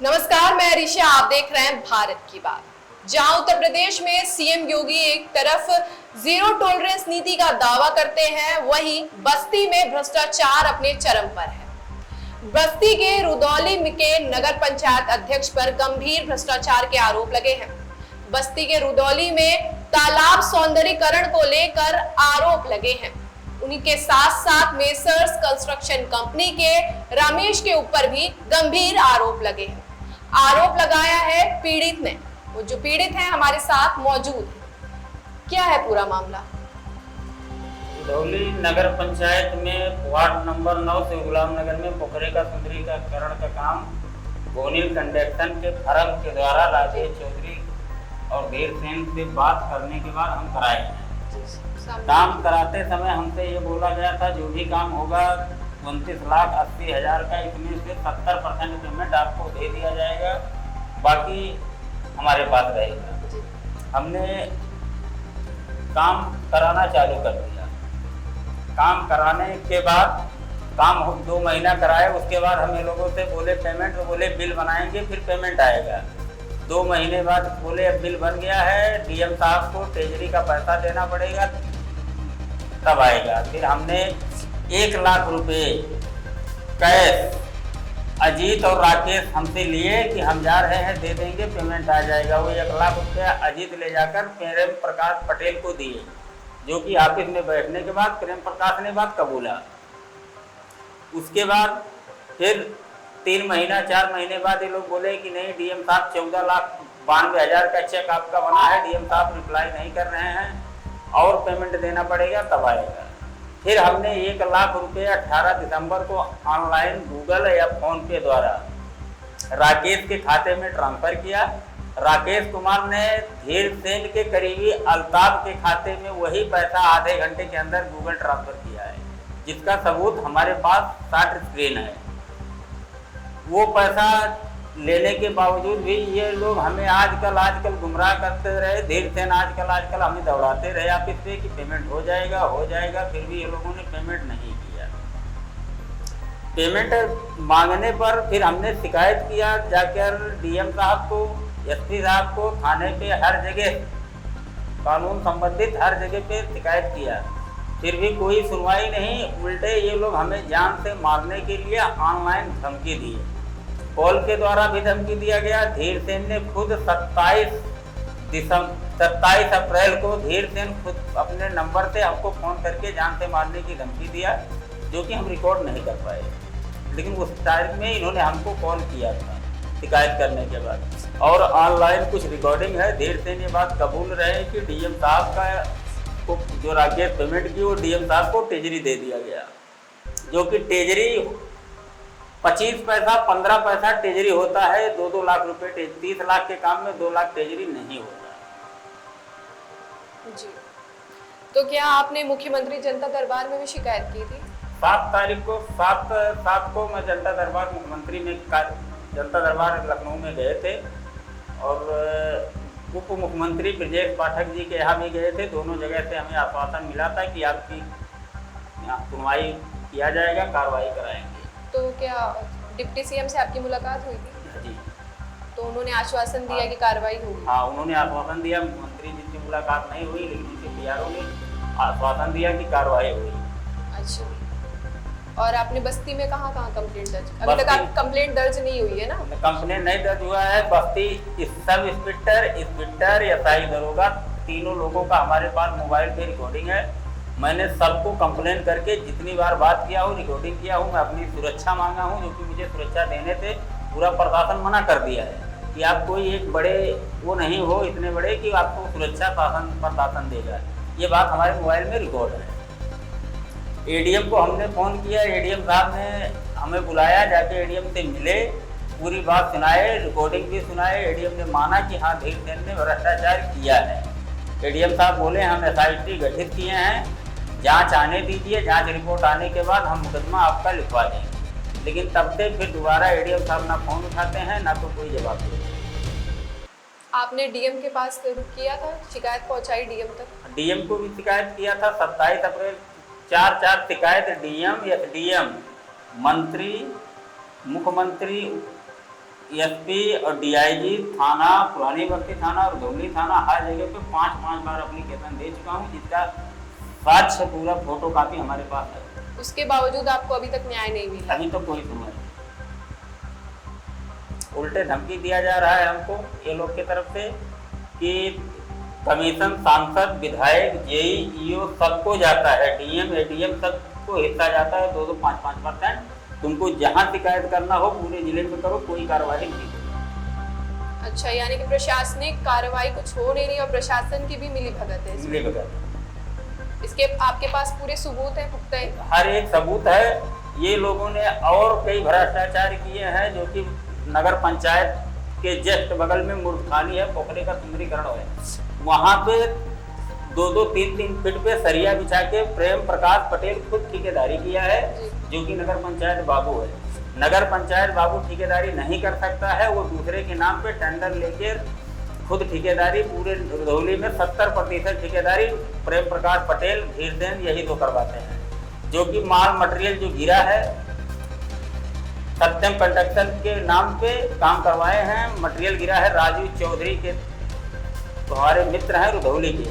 नमस्कार, मैं ऋषा, आप देख रहे हैं भारत की बात। जहां उत्तर प्रदेश में सीएम योगी एक तरफ जीरो टॉलरेंस नीति का दावा करते हैं, वहीं बस्ती में भ्रष्टाचार अपने चरम पर है। बस्ती के रुदौली के नगर पंचायत अध्यक्ष पर गंभीर भ्रष्टाचार के आरोप लगे हैं। बस्ती के रुदौली में तालाब सौंदर्यीकरण को लेकर आरोप लगे हैं। उन्हीं के साथ साथ मेसर्स कंस्ट्रक्शन कंपनी के रमेश के ऊपर भी गंभीर आरोप लगे हैं। आरोप लगाया है पीड़ित ने। वो जो पीड़ित हैं हमारे साथ मौजूद है। क्या है पूरा मामला? रुदौली नगर पंचायत में वार्ड नंबर 9 से गुलाम नगर में पोखरे का सुंदरीकरण का काम गोनिल कंस्ट्रक्शन के फर्म के द्वारा राजेश चौधरी और धीर सेन से बात करने के बाद हम कराए हैं। काम कराते समय हमसे ये बोला गया था जो भी काम होगा 29,80,000 का, इसमें से 70% पेमेंट आपको दे दिया जाएगा, बाकी हमारे पास रहेगा। हमने काम कराना चालू कर दिया। काम कराने के बाद काम 2 महीना कराए, उसके बाद हम ये लोगों से बोले पेमेंट, तो बोले बिल बनाएंगे फिर पेमेंट आएगा। 2 महीने बाद बोले अब बिल बन गया है, डीएम साहब को ट्रेजरी का पैसा देना पड़ेगा तब आएगा। फिर हमने 1 लाख रुपए कैश अजीत और राकेश हमसे लिए कि हम जा रहे हैं, दे देंगे, पेमेंट आ जाएगा। वो 1 लाख रुपया अजीत ले जाकर प्रेम प्रकाश पटेल को दिए, जो कि ऑफिस में बैठने के बाद प्रेम प्रकाश ने बात कबूला। उसके बाद फिर 3 महीना 4 महीने बाद ये लोग बोले कि नहीं, डीएम साहब 14,92,000 का चेक आपका बना है, डीएम साहब रिप्लाई नहीं कर रहे हैं और पेमेंट देना पड़ेगा तब आएगा। फिर हमने 1 लाख रुपये 18 दिसंबर को ऑनलाइन गूगल या फोन पे द्वारा राकेश के खाते में ट्रांसफर किया। राकेश कुमार ने धीर सेन के करीबी अल्ताफ के खाते में वही पैसा आधे घंटे के अंदर गूगल ट्रांसफर किया है, जिसका सबूत हमारे पास 60 स्क्रीन है। वो पैसा लेने के बावजूद भी ये लोग हमें आजकल गुमराह करते रहे। धीर सेन आजकल हमें दौड़ाते रहे ऑफिस पे कि पेमेंट हो जाएगा, फिर भी ये लोगों ने पेमेंट नहीं किया। पेमेंट मांगने पर फिर हमने शिकायत किया जाकर डीएम साहब को, एसपी साहब को, थाने पे, हर जगह कानून संबंधित हर जगह पे शिकायत किया, फिर भी कोई सुनवाई नहीं। उल्टे ये लोग हमें जान से मारने के लिए ऑनलाइन धमकी दी, कॉल के द्वारा भी धमकी दिया गया। धीर सेन ने खुद 27 अप्रैल को धीर सेन खुद अपने नंबर से हमको फ़ोन करके जान से मारने की धमकी दिया, जो कि हम रिकॉर्ड नहीं कर पाए। लेकिन उस तारीख में इन्होंने हमको कॉल किया था शिकायत करने के बाद, और ऑनलाइन कुछ रिकॉर्डिंग है। धीर सेन ये बात कबूल रहे कि डीएम साहब का को जो राकेश पेमेंट की वो डीएम साहब को ट्रेजरी दे दिया गया, जो कि ट्रेजरी 25 पैसा 15 पैसा ट्रेजरी होता है। 2-2 लाख रुपए 30 लाख के काम में 2 लाख ट्रेजरी नहीं होता जी। तो क्या आपने मुख्यमंत्री जनता दरबार में भी शिकायत की थी? 7 तारीख को 7 को मैं जनता दरबार मुख्यमंत्री में जनता दरबार लखनऊ में गए थे, और उप मुख्यमंत्री ब्रजेश पाठक जी के यहाँ भी गए थे। दोनों जगह से हमें आश्वासन मिला था कि आपकी सुनवाई किया जाएगा, कार्रवाई कराएंगे। तो क्या डिप्टी सीएम से आपकी मुलाकात हुई थी? जी। तो उन्होंने आश्वासन दिया कि कार्रवाई होगी? हाँ, उन्होंने आश्वासन दिया। मुख्यमंत्री जी से मुलाकात नहीं हुई, लेकिन जिनसे पीआरओ ने आश्वासन दिया कि कार्रवाई हुई। अच्छा, और आपने बस्ती में कहाँ कंप्लेंट दर्ज? अभी तक आप कंप्लेंट दर्ज नहीं हुई है ना? कंप्लेंट नहीं दर्ज हुआ है। बस्ती सब इंस्पेक्टर एसआई दरोगा तीनों लोगों का हमारे पास मोबाइल पे रिकॉर्डिंग है। मैंने सबको कंप्लेन करके जितनी बार बात किया हूँ, रिकॉर्डिंग किया हूँ। मैं अपनी सुरक्षा मांगा हूँ, जो कि मुझे सुरक्षा देने से पूरा प्रशासन मना कर दिया है कि आप कोई एक बड़े वो नहीं हो, इतने बड़े कि आपको सुरक्षा प्रशासन देगा। ये बात हमारे मोबाइल में रिकॉर्ड है। एडीएम को हमने फ़ोन किया, एडीएम साहब ने हमें बुलाया, जाके एडीएम से मिले, पूरी बात सुनाए, रिकॉर्डिंग भी सुनाए। एडीएम ने माना कि हाँ, धीर सेन ने भ्रष्टाचार किया है। एडीएम साहब बोले हम एसआईटी गठित किए हैं, जांच आने दीजिए, जांच रिपोर्ट आने के बाद हम मुकदमा आपका लिखवा देंगे। लेकिन तब से फिर दोबारा एडीएम साहब ना फ़ोन उठाते हैं, ना तो कोई जवाब देते हैं। आपने डीएम के पास किया था, शिकायत पहुंचाई डीएम तक? डीएम को भी शिकायत किया था। 27 अप्रैल 4 शिकायत डीएम, एसडीएम, मंत्री, मुख्यमंत्री एसपी और डीआईजी थाना, पुरानी बस्ती थाना और रुधौली थाना, हर जगह पे 5-5 बार एप्लीकेशन दे चुका हूँ, जिसका साक्ष्य पूरा फोटो कॉपी हमारे पास है। उसके बावजूद आपको अभी तक न्याय नहीं मिला? अभी तो कोई सुनवाई नहीं। उल्टे धमकी दिया जा रहा है हमको ये लोग की तरफ से कि कमीशन, सांसद, विधायक, जेई, ईओ सबको जाता है, डीएम, एडीएम सबको हिस्सा जाता है 2-2, 5-5%। तुमको जहां शिकायत करना हो पूरे जिले में करो, कोई कार्रवाई नहीं होगी। अच्छा, यानी कि प्रशासनिक कार्रवाई कुछ हो नहीं रही और प्रशासन की भी मिली भगत है इसमें। मिली भगत। इसके आपके पास पूरे सबूत है, पुख्ता है? हर एक सबूत है। ये लोगों ने और कई भ्रष्टाचार किए हैं, जो कि नगर पंचायत के जस्ट बगल में मूर्खानी है, पोखरे का सुंदरीकरण है, वहां पे 2-2, 3-3 फीट पे सरिया बिछा के प्रेम प्रकाश पटेल खुद ठेकेदारी किया है, जो कि नगर पंचायत बाबू है। नगर पंचायत बाबू ठेकेदारी नहीं कर सकता है, वो दूसरे के नाम पे टेंडर लेकर खुद ठेकेदारी, पूरे रुधौली में 70% ठेकेदारी प्रेम प्रकाश पटेल, धीरसेन यही दो करवाते हैं। जो कि माल मटेरियल जो गिरा है सत्यम कंस्ट्रक्शन के नाम पे काम करवाए हैं। मटेरियल गिरा है राजू चौधरी के, हमारे मित्र हैं रुधौली के,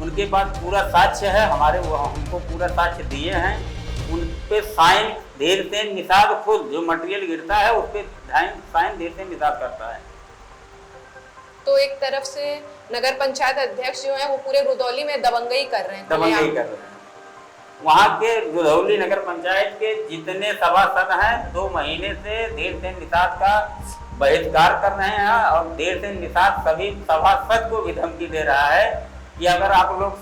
उनके पास पूरा साक्ष्य है, हमारे वो हमको पूरा साक्ष्य दिए हैं। उन पे साइन धीरसेन निषाद खुद जो मटेरियल गिरता है उस पे साइन धीरसेन निषाद करता है। तो एक तरफ से नगर पंचायत अध्यक्ष जो है वो पूरे रुधौली में दबंगई कर रहे हैं। दबंगई कर रहे हैं। वहाँ के रुधौली नगर पंचायत के जितने सभासद हैं 2 महीने से धीरसेन निषाद का बहिष्कार कर रहे हैं, और धीरसेन निषाद सभी सभासद को भी धमकी दे रहा है कि अगर आप लोग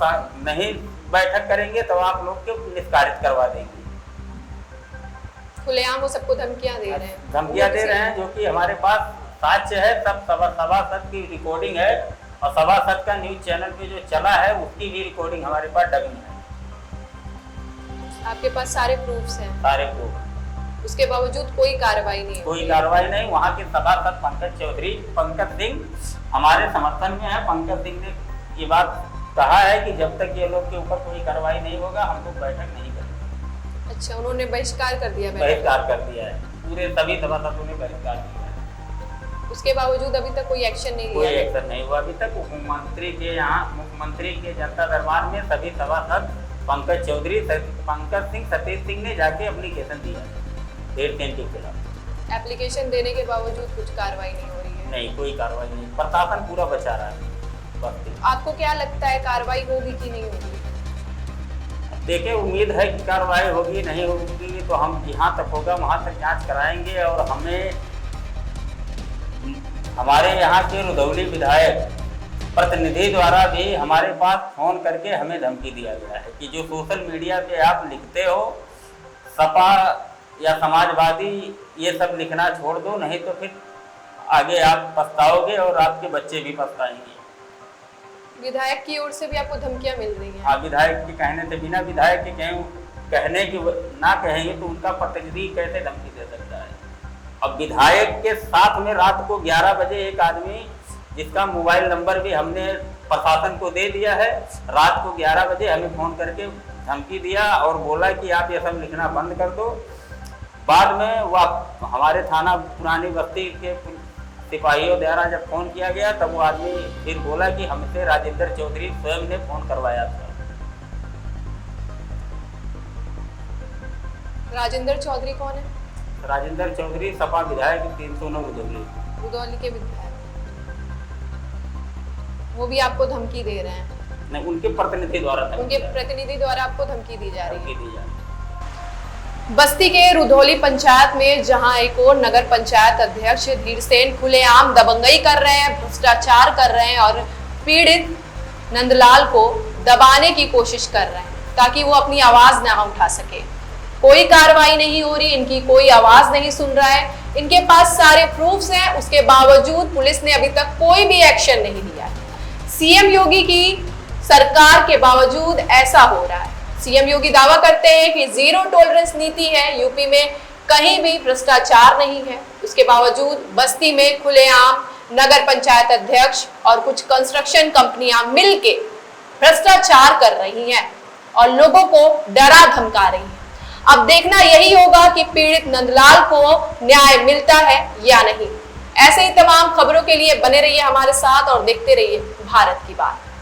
नहीं बैठक करेंगे तो आप लोग को निष्कासित करवा देंगे। खुलेआम वो सबको धमकियां दे रहे हैं। धमकियां दे रहे हैं, जो कि हमारे पास साक्ष्य है, सब सभासद की रिकॉर्डिंग है, और सभासद का न्यूज चैनल पे जो चला है उसकी भी रिकॉर्डिंग हमारे पास डमी है। आपके पास सारे प्रूफ्स हैं? सारे प्रूफ। उसके बावजूद कोई कार्रवाई नहीं? कोई कार्रवाई नहीं। वहाँ के सभासद पंकज सिंह हमारे समर्थन में है। पंकज सिंह ने ये बात कहा है कि जब तक ये लोग के ऊपर कोई कार्रवाई नहीं होगा हम लोग बैठक नहीं करेंगे। अच्छा, उन्होंने बहिष्कार कर दिया? बहिष्कार कर दिया है, पूरे सभी सभासदों ने बहिष्कार किया है। उसके बावजूद अभी तक कोई एक्शन नहीं लिया? कोई एक्शन नहीं हुआ अभी तक। मुख्यमंत्री के यहाँ, मुख्यमंत्री के जनता दरबार में सभी सभासद पंकज चौधरी, पंकज सिंह, सतीश सिंह ने जाके एप्लीकेशन दिया धीरसेन के खिलाफ। एप्लीकेशन देने के बावजूद कुछ कार्रवाई नहीं हो रही है? नहीं, कोई कार्रवाई नहीं। प्रशासन पूरा बचा रहा है। आपको क्या लगता है कार्रवाई होगी कि नहीं होगी? देखिए, उम्मीद है कि कार्रवाई होगी, नहीं होगी तो हम जहाँ तक होगा वहाँ तक जांच कराएंगे। और हमें हमारे यहाँ के रुधौली विधायक प्रतिनिधि द्वारा भी हमारे पास फोन करके हमें धमकी दिया गया है कि जो सोशल मीडिया पे आप लिखते हो सपा या समाजवादी, ये सब लिखना छोड़ दो, नहीं तो फिर आगे आप पछताओगे और आपके बच्चे भी पछताएंगे। विधायक की ओर से भी आपको धमकियां मिल रही हैं? हाँ, विधायक के कहने से, बिना विधायक के कहने की ना कहेंगे तो उनका प्रतिनिधि कैसे धमकी दे सकता है। अब विधायक के साथ में रात को 11 बजे एक आदमी, जिसका मोबाइल नंबर भी हमने प्रशासन को दे दिया है, रात को 11 बजे हमें फोन करके धमकी दिया और बोला कि आप ये सब लिखना बंद कर दो। बाद में वह हमारे थाना पुरानी बस्ती के सिपाहियों द्वारा जब फोन किया गया तब वो आदमी फिर बोला कि हमसे राजेंद्र चौधरी स्वयं ने फोन करवाया था। राजेंद्र चौधरी कौन है? राजेंद्र चौधरी सपा विधायक 309 रुधौली के विधायक। वो भी आपको धमकी दे रहे हैं? नहीं, उनके प्रतिनिधि द्वारा। उनके प्रतिनिधि द्वारा आपको धमकी दी जा रही है। बस्ती के रुधौली पंचायत में जहां एक और नगर पंचायत अध्यक्ष धीरसेन खुलेआम दबंगई कर रहे हैं, भ्रष्टाचार कर रहे हैं और पीड़ित नंदलाल को दबाने की कोशिश कर रहे हैं ताकि वो अपनी आवाज ना उठा सके। कोई कार्रवाई नहीं हो रही, इनकी कोई आवाज नहीं सुन रहा है। इनके पास सारे प्रूफ्स हैं, उसके बावजूद पुलिस ने अभी तक कोई भी एक्शन नहीं लिया। सीएम योगी की सरकार के बावजूद ऐसा हो रहा है। सीएम योगी दावा करते हैं कि 0 टॉलरेंस नीति है, यूपी में कहीं भी भ्रष्टाचार नहीं है। उसके बावजूद बस्ती में खुलेआम नगर पंचायत अध्यक्ष और कुछ कंस्ट्रक्शन कंपनियां मिलके भ्रष्टाचार कर रही हैं और लोगों को डरा धमका रही हैं। अब देखना यही होगा कि पीड़ित नंदलाल को न्याय मिलता है या नहीं। ऐसे ही तमाम खबरों के लिए बने रहिए हमारे साथ और देखते रहिए भारत की बात।